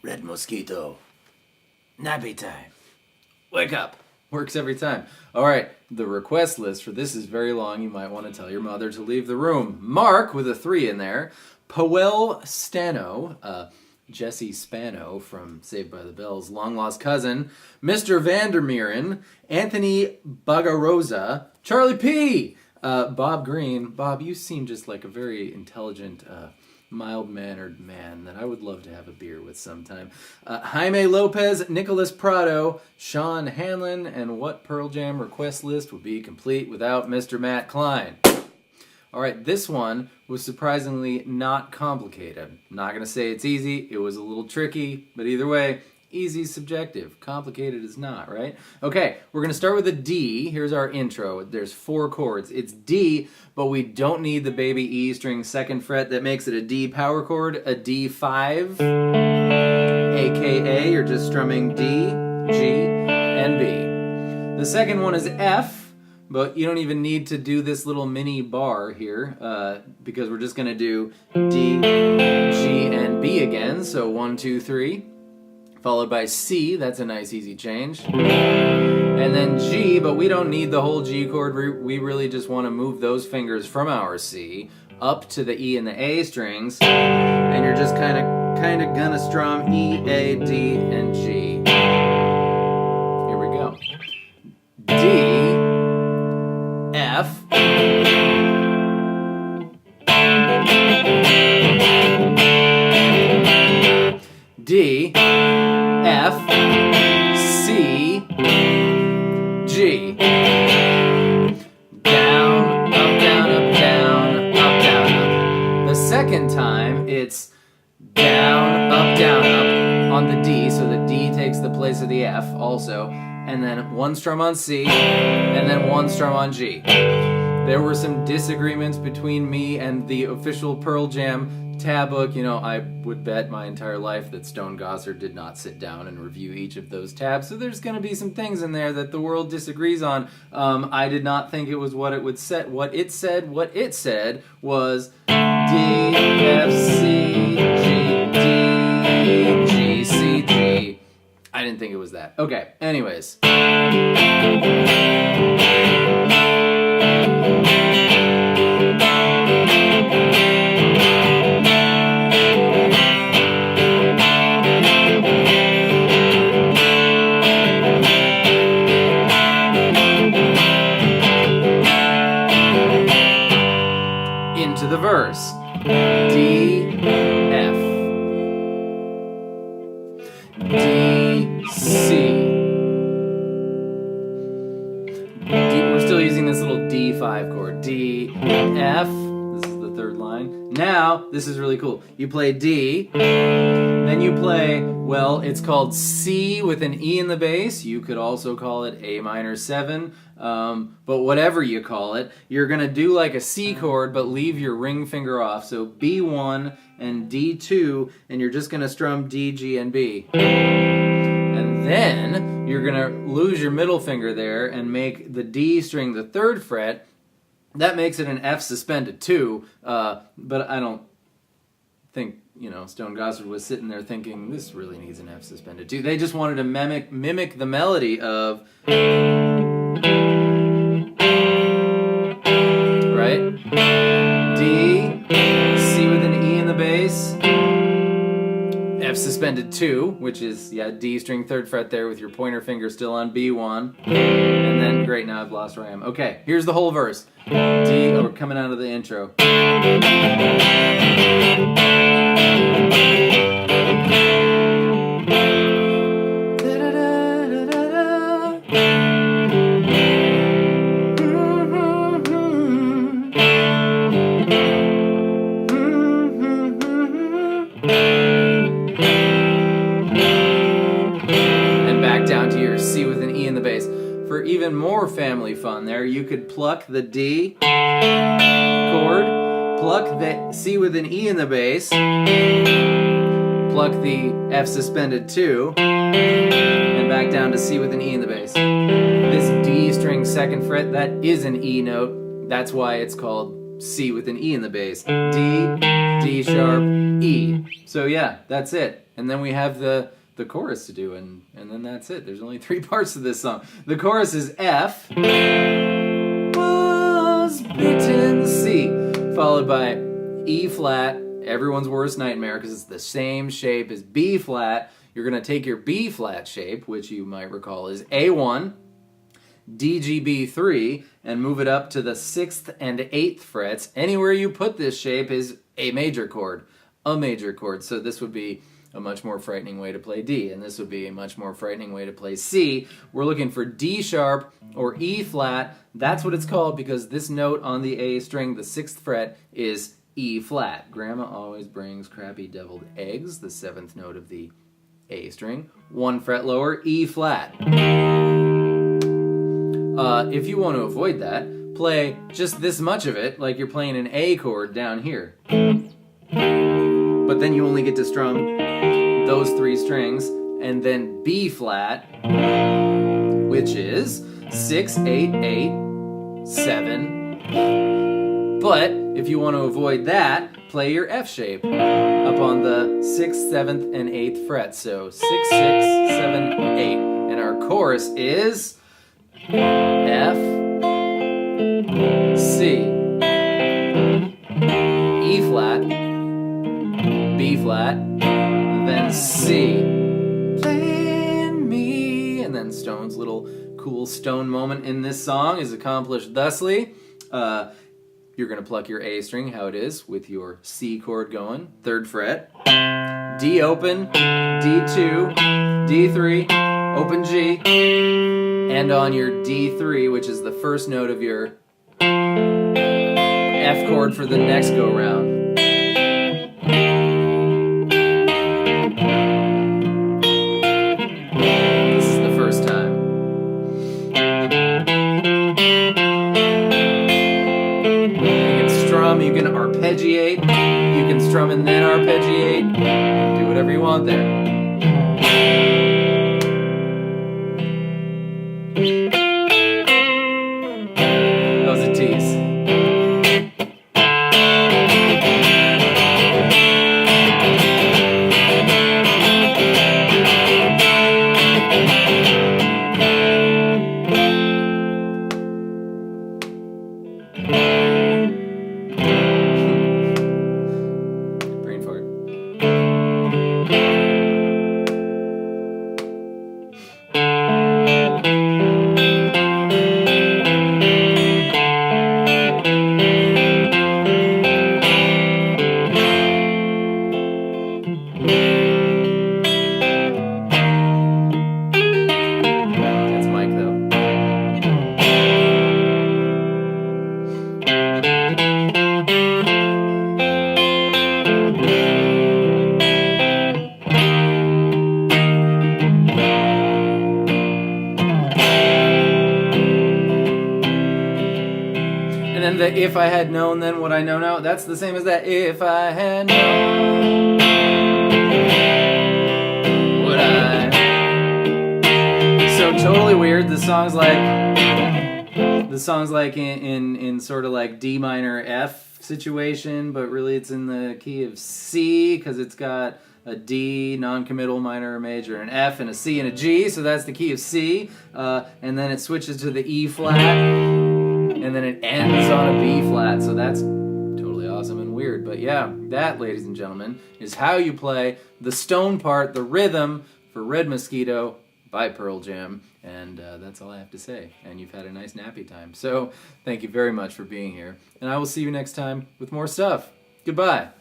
Red Mosquito. Nappy time. Wake up. Works every time. All right, the request list for this is very long. You might want to tell your mother to leave the room. Mark, with a 3 in there. Powell Stano, Jesse Spano from Saved by the Bell's long-lost cousin. Mr. Vandermeeren, Anthony Bagarosa, Charlie P., Bob Green. Bob, you seem just like a very intelligent, mild-mannered man that I would love to have a beer with sometime. Jaime Lopez, Nicholas Prado, Sean Hanlon, and what Pearl Jam request list would be complete without Mr. Matt Klein? All right, this one was surprisingly not complicated. I'm not going to say it's easy. It was a little tricky, but either way, easy is subjective. Complicated is not, right? Okay, we're going to start with a D. Here's our intro. There's 4 chords. It's D, but we don't need the baby E string 2nd fret that makes it a D power chord, a D5, aka you're just strumming D, G, and B. The second one is F, but you don't even need to do this little mini bar here because we're just going to do D, G, and B again. So 1, 2, 3. Followed by C, that's a nice easy change. And then G, but we don't need the whole G chord. We really just want to move those fingers from our C up to the E and the A strings. And you're just kind of gonna strum E, A, D, and G. Here we go. D, F, D, F, C, G. Down, up, down, up, down, up, down, up. The second time, it's down, up on the D, so the D takes the place of the F also, and then 1 strum on C, and then 1 strum on G. There were some disagreements between me and the official Pearl Jam tab book. You know, I would bet my entire life that Stone Gossard did not sit down and review each of those tabs, so there's going to be some things in there that the world disagrees on. I did not think it was what it would set. What it said was D, F, C, G, D, G, C, G. I didn't think it was that. Okay, anyways. Into the verse. D, F, D, C. We're still using this little D5 chord. D, F. This is the 3rd line. Now, this is really cool. You play D, then you play, well, it's called C with an E in the bass. You could also call it A minor 7. But whatever you call it, you're going to do like a C chord, but leave your ring finger off. So B1 and D2, and you're just going to strum D, G, and B. And then you're going to lose your middle finger there and make the D string the 3rd fret. That makes it an F suspended 2, but I don't think, you know, Stone Gossard was sitting there thinking, this really needs an F suspended 2. They just wanted to mimic the melody of... right? D, C with an E in the bass, F suspended 2, which is, yeah, D string 3rd fret there with your pointer finger still on B1, and then, great, now I've lost where I am. Okay, here's the whole verse. D, we're coming out of the intro. Down to your C with an E in the bass. For even more family fun there, you could pluck the D chord, pluck the C with an E in the bass, pluck the F suspended 2, and back down to C with an E in the bass. This D string 2nd fret, that is an E note. That's why it's called C with an E in the bass. D, D sharp, E. So yeah, that's it. and then we have the chorus to do, and then that's it. There's only 3 parts to this song. The chorus is F, was beaten, C, followed by E flat, everyone's worst nightmare because it's the same shape as B flat. You're going to take your B flat shape, which you might recall is A1, DGB3, and move it up to the 6th and 8th frets. Anywhere you put this shape is a major chord. So this would be a much more frightening way to play D, and this would be a much more frightening way to play C. We're looking for D sharp or E flat. That's what it's called because this note on the A string, the 6th fret, is E flat. Grandma always brings crappy deviled eggs, the 7th note of the A string. 1 fret lower, E flat. If you want to avoid that, play just this much of it like you're playing an A chord down here. But then you only get to strum those 3 strings, and then B flat, which is 6, 8, 8, 7. But if you want to avoid that, play your F shape up on the 6th, 7th, and 8th frets. So 6, 6, 7, 8. And our chorus is F, C, E flat, B flat, then C, playing me, and then Stone's little cool Stone moment in this song is accomplished thusly. You're going to pluck your A string, how it is, with your C chord going, 3rd fret, D open, D2, D3, open G, and on your D3, which is the first note of your F chord for the next go-round. This is the first time. You can arpeggiate, you can strum and then arpeggiate, do whatever you want there. That was a tease. And then the if I had known then what I know now, that's the same as that if I had known what I... So totally weird. The song's like in sort of like D minor F situation, but really it's in the key of C because it's got a D, non-committal, minor, or major, an F, and a C, and a G, so that's the key of C, and then it switches to the E flat, and then it ends on a B flat, so that's totally awesome and weird. But yeah, that, ladies and gentlemen, is how you play the stone part, the rhythm for Red Mosquito by Pearl Jam, and that's all I have to say. And you've had a nice nappy time. So thank you very much for being here, and I will see you next time with more stuff. Goodbye.